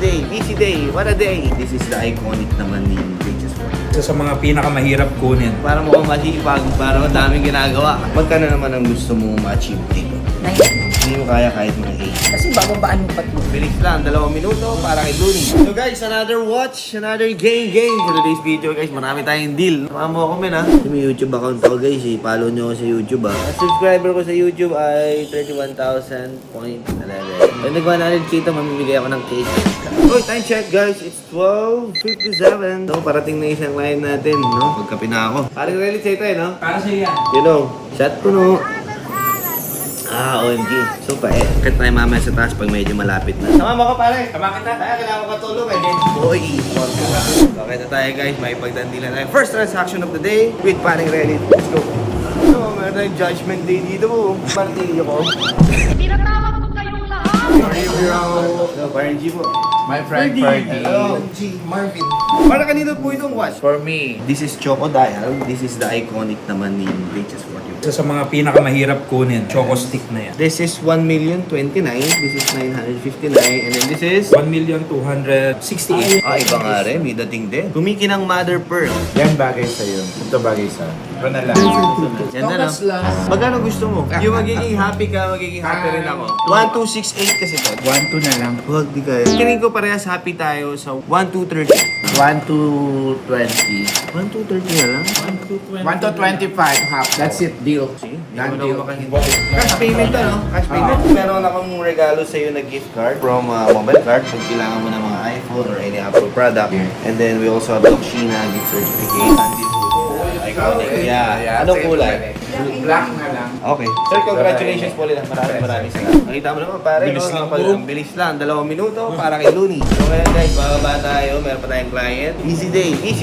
day, busy day, what a day. This is the iconic naman ni Bridges. Isa sa mga pinakamahirap kunin. Para mukhang masipag, para madaming ginagawa. Magkano naman ang gusto mo ma-achieve dito? 90. Hindi mo kaya kahit mga 8. Kasi bababaan mo pa ito. Bilis lang, 2 minuto para kay Looney. So guys, another watch, another game for today's video guys. Marami tayong deal. Samahan mo ako men ha. May YouTube account ako guys eh. Follow nyo ako sa YouTube ha. Ang subscriber ko sa YouTube ay 31,000.11. Pag nag-100k ito, mamimigay ako ng cake. Oh, time check guys. It's 12:57. So, parating na isang line natin, no? Pagkapi na ako. Parang relate sa ito eh, no? Para sa yan. You know, shot ko no. OMG. So, akit tayo mamaya sa taas pag medyo malapit na. Sama mo ko, pare. Tama kita. Kaya kailangan ko katulong eh. Boy, okay na tayo guys. May pagdandilan tayo. First transaction of the day with Paring Reddit. Let's go. So, meron tayong judgment day dito po. Martilyo ko. Tinatawag ko kayong lahat! Sorry bro. So, Paring G po. My friend Fergie. Hello. G. Marvin. Para kanino po itong watch? For me, This is Choco Dial. This is the iconic naman ni Bridges 40. Isa sa mga pinakamahirap kunin. Choco stick na yan. This is 1,029,000. This is 959. And then this is 1,268,000. iba nga rin. May dating din. Kumikinang mother pearl. yan bagay sa'yo. Ito bagay sa ito na lang. Yan na lang. Magkano gusto mo? Yung magiging happy ka, magiging happy rin ako. 1268 kasi to. 1-2 na lang. Huwag di kaya. Tingin ko parehas happy tayo sa 1230. 1-2-20. 1230 na lang? 1-2-25 half. That's it. Deal. Hindi Done mo deal. na Cash payment to, no? Cash payment. Meron akong regalo sa'yo na gift card from mobile card kung kailangan mo ng mga iPhone or any Apple product. And then we also have Doxina gift certificate. Iconic. Yeah. Anong kulay? Black na lang. Okay. Sir, congratulations po ulit. Maraming salamat. Nakita mo naman pare, Bilis no? lang Kapag po. ang bilis lang, 2 minuto para kay Looney. So ngayon guys, bababa tayo. Meron pa tayong client. Easy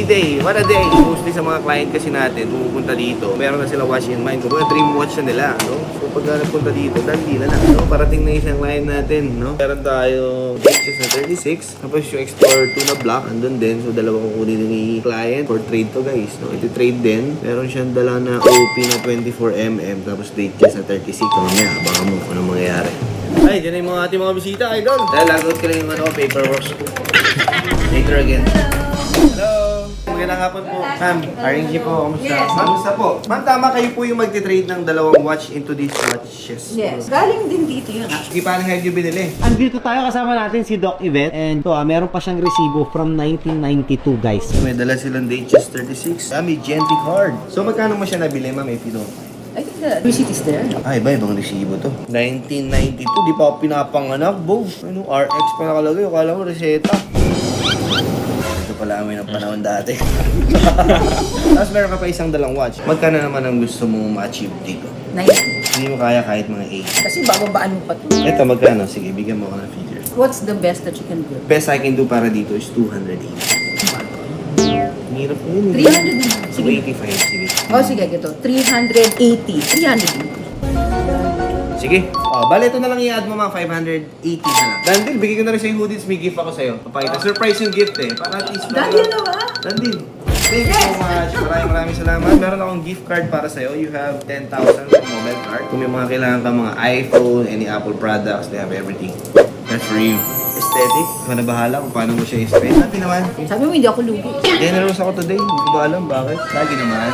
day, what a day. Mostly sa mga client kasi natin, pumupunta dito. Meron na sila watch in mind. Kung dream watch na nila, no? So pag napunta dito, dandi na lang. No? Parating na isang client natin, no? Meron tayo pictures na 36. Tapos yung Explorer 2 na black, andun din. So dalawang kukunin ni client for trade to guys. No? Ito trade din. Meron siyang dala na OP na 24mm. Tapos date niya sa 36. So mamaya, abangan mo kung anong mangyayari. Ay, dyan na yung mga ating mga bisita, idol. Dahil lagot ko lang yung paperwork. Later again. Hello! Magandang hapon po. Ma'am, RNG po. Kamusta? Yes. Kamusta po? Ma'am, tama kayo po yung magti-trade ng 2 watch into these watches. Yes. Galing din dito yun. Sige, paano nga yung binili? Andito tayo, kasama natin si Doc Yvette, and meron pa siyang resibo from 1992 guys. May dala silang Datejust 36. May GNT card. So, magkano mo siya nabili, ma'am, if you don't mind? I think the receipt is there. Ay, ibang resibo to. 1992, di pa ako pinapanganak, bo. Ano, RX pa nakalagay. Akala mo, reseta. Ito pala amin ang panahon dati. Tapos meron ka pa isang dalang watch. Magkano naman ang gusto mo ma-achieve dito? 90. Hindi mo kaya kahit mga 8. Kasi bababaan mo pa ito. Ito, magkano? Sige, bigyan mo ako ng figure. What's the best that you can do? Best I can do para dito is 280. Hirap ko yun. 300 din. Sige. 285, sige. Oh, sige, ito. 380. 300. Sige. Oh, bale, ito na lang i-add mo mga 580 na lang. Dandil, bigay ko na rin sa'yo hoodies. May gift ako sa'yo. Papakita. Surprise yung gift eh. Para at least. Dahil na ba? Dandil. Thank you so much. Maraming salamat. Meron akong gift card para sa'yo. You have 10,000 for mobile card. Kung may mga kailangan ka mga iPhone, any Apple products, they have everything. That's for you. Aesthetic. Ikaw na bahala kung paano mo siya i-spend. Happy naman. Sabi mo, hindi ako lugi. Generous ako today. Hindi ko ba alam bakit. Lagi naman.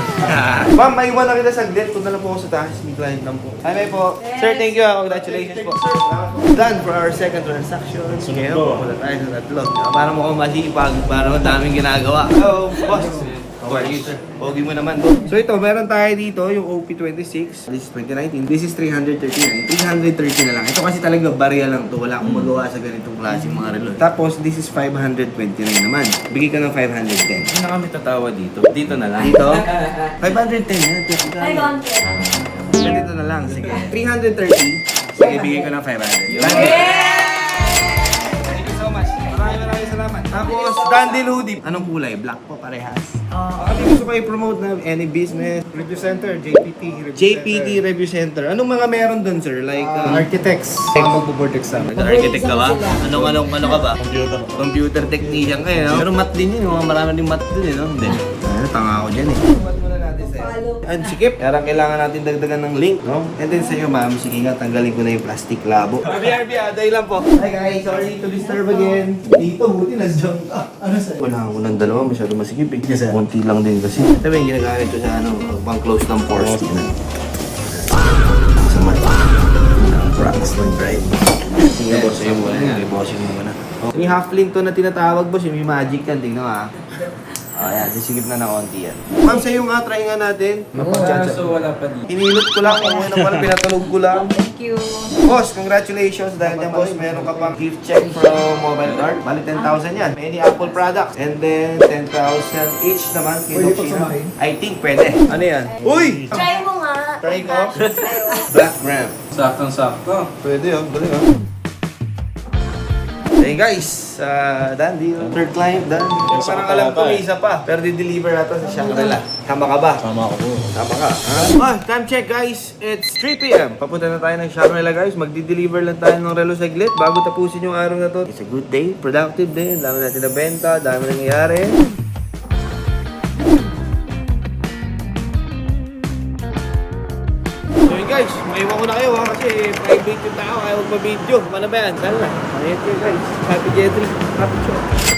Ma'am, maiwan na kita saglit. Punta na po ako sa taas. May client lang po. Hi, po. Sir, thank you. Congratulations po. Done for our second transaction. Ngayon, pupunta tayo sa tatlo. Para mukhang masipag. Para madaming ginagawa. Hello, boss. How are you, sir? Pogi mo naman, bro. So ito, meron tayo dito yung OP26. This is 2019. This is 339. 330 na lang. Ito kasi talaga barya lang to. Wala akong magawa sa ganitong klaseng mga relo. Tapos, this is 529 naman. Bigay ka ng 510. Hindi na kami tatawa dito. Dito na lang. Dito, 510 yan. Dito na lang. Sige. 330. Sige, bigay ko ng 500. Thank you so much. Maraming salamat. Tapos, Dandil hoodie. Anong kulay? Black po, parehas. Ano gusto ko i-promote na any business? Review Center, JPT. JPT Review Center. Anong mga meron dun, sir? Like, Architects. Magbo-board exam. architect ka ba? Ano ka ba? Computer technician kayo, no? Pero mat din yun. Mga marami din mat dun, no? Hindi. Tanga ako dyan, eh. Muna natin, sir. And sikip. Kaya kailangan natin dagdagan ng link, no? And then sa'yo, ma'am, sige nga, tanggalin ko na yung plastic labo. BRB, dahil lang po. Hi guys, sorry to disturb again. Dito, buti nasjong ka. Ano sa'yo? Wala ko ng dalawa, masyado masikip eh. Yes, konti lang din kasi. Ito ba yung ginagamit ko sa ano, pang close ng pores. Sa mata. Ang Bronx mag-drive. Sige, boss, sa'yo muna. Bossing mo muna. Yung half link to na tinatawag, boss, yung may magic yan. Tingnan mo ah. Ayan, sisigip na ng konti yan. Ma'am, sa'yo nga, try nga natin. Kaso wala pa dito. Hinilot ko lang, kung ano pala, pinatulog ko lang. Thank you. Boss, congratulations dahil dyan boss, meron ka pang gift check from mobile card. Bali 10,000 yan. Many Apple products. And then 10,000 each naman kay Doc Sheena. I think pwede. Ano yan? Uy! Try mo nga. Try ko. Black gram. Saktong-sakto. Pwede yun, galing ah. Hey guys, done deal. Third client, done. Parang alam ko may isa pa. Pero di-deliver natin sa Shangri-La. Tama ka ba? Tama ako po. Tama ka. Time check guys. It's 3 p.m. Papunta na tayo ng Shangri-La guys. Magdi-deliver lang tayo ng relo saglit bago tapusin yung araw na to. It's a good day, productive day. Dami natin na benta, dami nangyayari. So yun guys, maiwan ko na kayo ha kasi private yung tao, ayaw magpa-video. Paano ba yan? Dahil na. Ayun guys. Happy Jetri. Happy show.